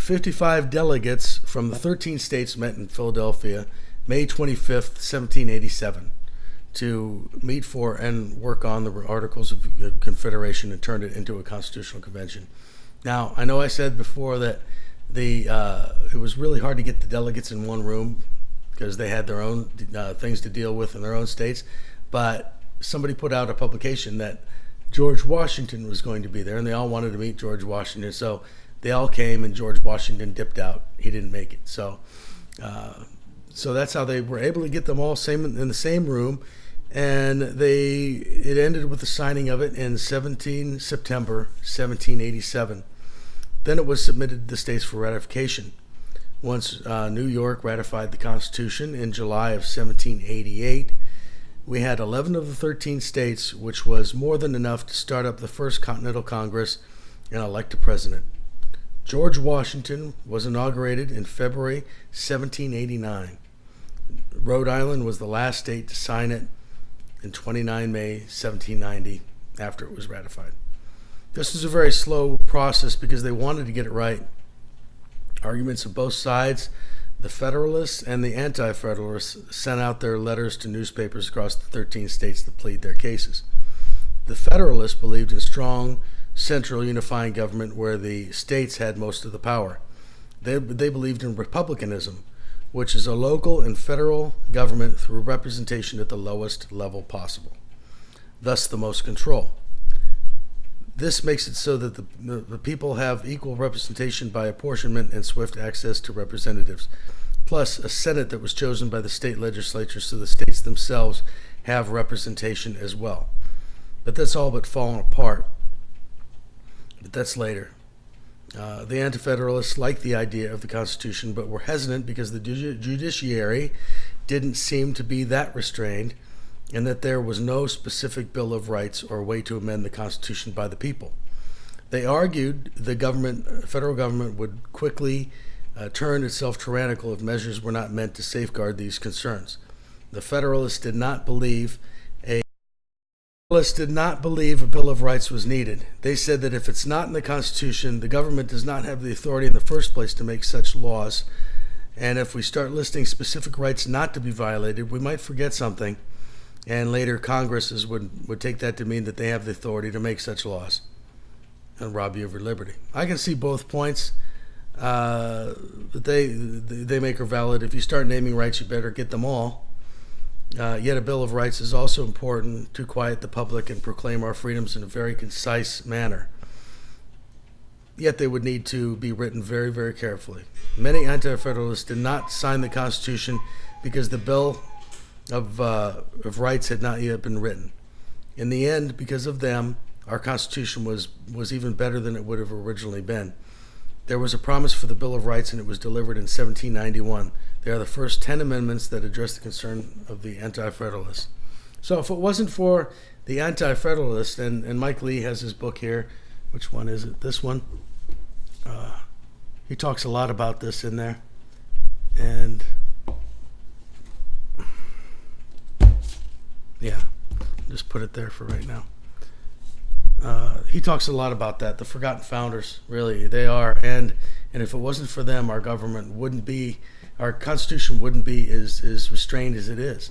55 delegates from the 13 states met in Philadelphia, May 25th, 1787, to meet for and work on the Articles of Confederation and turn it into a constitutional convention. Now, I know I said before that it was really hard to get the delegates in one room because they had their own things to deal with in their own states, but somebody put out a publication that George Washington was going to be there, and they all wanted to meet George Washington, so they all came, and George Washington dipped out. He didn't make it. So that's how they were able to get them all in the same room, and it ended with the signing of it in September 1787. Then it was submitted to the states for ratification. Once New York ratified the Constitution in July of 1788, we had 11 of the 13 states, which was more than enough to start up the First Continental Congress and elect a president. George Washington was inaugurated in February 1789. Rhode Island was the last state to sign it in 29 May 1790 after it was ratified. This was a very slow process because they wanted to get it right. Arguments of both sides, the Federalists and the Anti-federalists, sent out their letters to newspapers across the 13 states to plead their cases. The Federalists believed in strong central unifying government where the states had most of the power. They believed in republicanism, which is a local and federal government through representation at the lowest level possible, thus the most control. This makes it so that the people have equal representation by apportionment and swift access to representatives, plus a Senate that was chosen by the state legislatures, so the states themselves have representation as well. But that's all but fallen apart. But that's later. The Anti-federalists liked the idea of the Constitution, but were hesitant because the judiciary didn't seem to be that restrained, and that there was no specific Bill of Rights or way to amend the Constitution by the people. They argued the federal government would quickly turn itself tyrannical if measures were not meant to safeguard these concerns. The Federalists did not believe a Bill of Rights was needed. They said that if it's not in the Constitution, the government does not have the authority in the first place to make such laws, and if we start listing specific rights not to be violated, we might forget something. And later Congresses would take that to mean that they have the authority to make such laws and rob you of your liberty. I can see both points that they make are valid. If you start naming rights, you better get them all. Yet a Bill of Rights is also important to quiet the public and proclaim our freedoms in a very concise manner. Yet they would need to be written very, very carefully. Many Anti-federalists did not sign the Constitution because the Bill of Rights had not yet been written. In the end, because of them, our Constitution was even better than it would have originally been. There was a promise for the Bill of Rights, and it was delivered in 1791. They are the first 10 amendments that address the concern of the Anti-federalists. So if it wasn't for the Anti-federalists, and Mike Lee has his book here, which one is it? This one. He talks a lot about this in there. And yeah, just put it there for right now. He talks a lot about that. The forgotten founders, really, they are. And if it wasn't for them, our government wouldn't be, our Constitution wouldn't be as restrained as it is.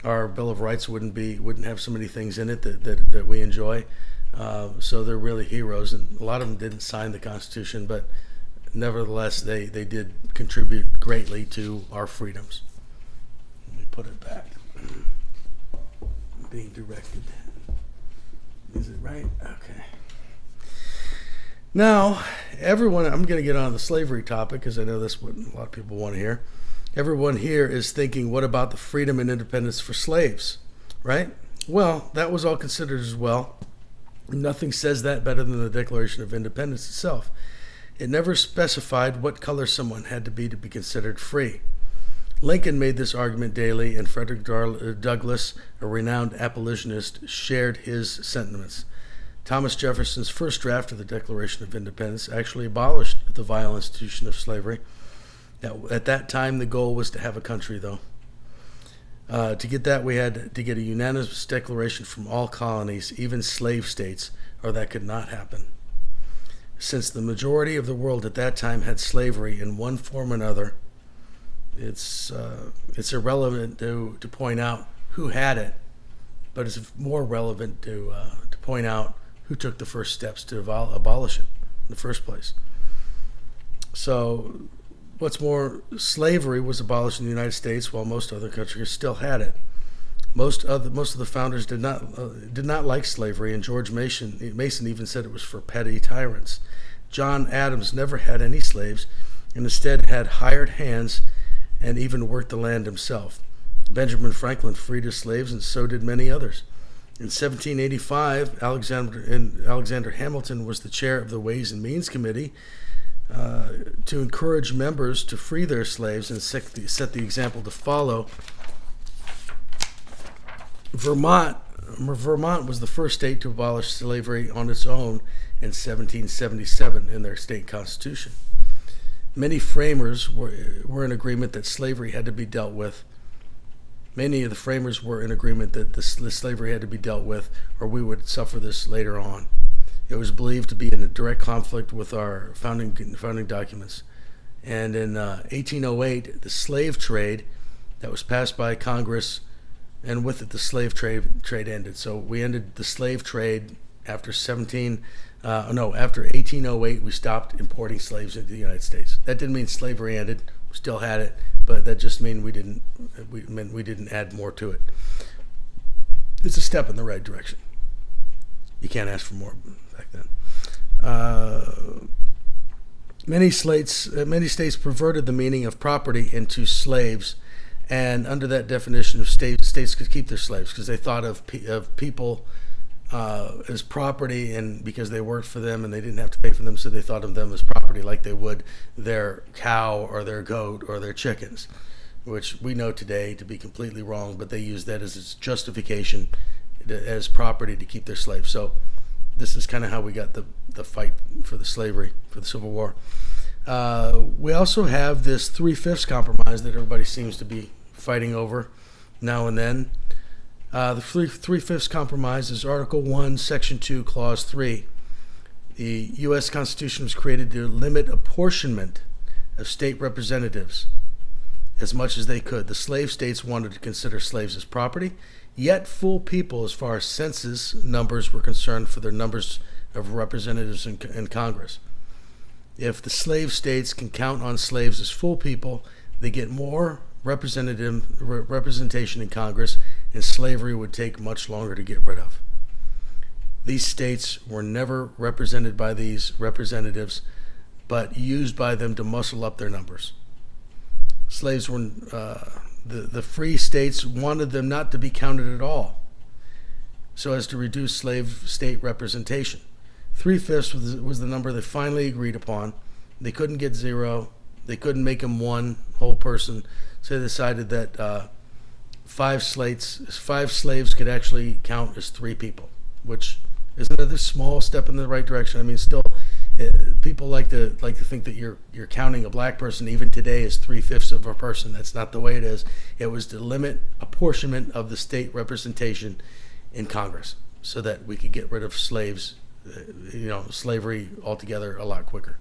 Our Bill of Rights wouldn't have so many things in it that we enjoy. So they're really heroes, and a lot of them didn't sign the Constitution, but nevertheless, they did contribute greatly to our freedoms. Let me put it back. Being directed. Is it right? Okay. Now, everyone, I'm going to get on the slavery topic because I know that's what a lot of people want to hear. Everyone here is thinking, what about the freedom and independence for slaves, right? Well, that was all considered as well. Nothing says that better than the Declaration of Independence itself. It never specified what color someone had to be considered free. Lincoln made this argument daily, and Frederick Douglass, a renowned abolitionist, shared his sentiments. Thomas Jefferson's first draft of the Declaration of Independence actually abolished the vile institution of slavery. Now, at that time, the goal was to have a country, though. To get that, we had to get a unanimous declaration from all colonies, even slave states, or that could not happen. since the majority of the world at that time had slavery in one form or another, it's irrelevant to point out who had it, but it's more relevant to point out who took the first steps to abolish it in the first place. So, what's more, slavery was abolished in the United States while most other countries still had it. Most of the founders did not like slavery, and George Mason even said it was for petty tyrants. John Adams never had any slaves, and instead had hired hands and even worked the land himself. Benjamin Franklin freed his slaves, and so did many others. In 1785, Alexander Hamilton was the chair of the Ways and Means Committee to encourage members to free their slaves and set the example to follow. Vermont was the first state to abolish slavery on its own in 1777 in their state constitution. Many framers were in agreement that slavery had to be dealt with. Many of the framers were in agreement that the slavery had to be dealt with, or we would suffer this later on. It was believed to be in a direct conflict with our founding documents. And in 1808, the slave trade that was passed by Congress, and with it the slave trade ended. So we ended the slave trade after 1808. We stopped importing slaves into the United States. That didn't mean slavery ended. We still had it, but that just meant we didn't add more to it. It's a step in the right direction. You can't ask for more back then. Many states perverted the meaning of property into slaves, and under that definition, states could keep their slaves because they thought of people as property, and because they worked for them and they didn't have to pay for them, so they thought of them as property, like they would their cow or their goat or their chickens, which we know today to be completely wrong, but they used that as its justification as property to keep their slaves. So this is kind of how we got the fight for the slavery, for the Civil War. We also have this 3/5 compromise that everybody seems to be fighting over now and then. The 3/5 compromise is Article 1, Section 2, Clause 3. The U.S. Constitution was created to limit apportionment of state representatives as much as they could. The slave states wanted to consider slaves as property, yet full people as far as census numbers were concerned for their numbers of representatives in Congress. If the slave states can count on slaves as full people, they get more representation in Congress, and slavery would take much longer to get rid of. These states were never represented by these representatives, but used by them to muscle up their numbers. Slaves were the free states wanted them not to be counted at all, so as to reduce slave state representation. 3/5 was the number they finally agreed upon. They couldn't get 0. They couldn't make them one whole person, so they decided that 5 slaves could actually count as 3 people, which is another small step in the right direction. I mean, still, people like to think that you're counting a black person even today as 3/5 of a person. That's not the way it is. It was to limit apportionment of the state representation in Congress, so that we could get rid of slavery altogether a lot quicker.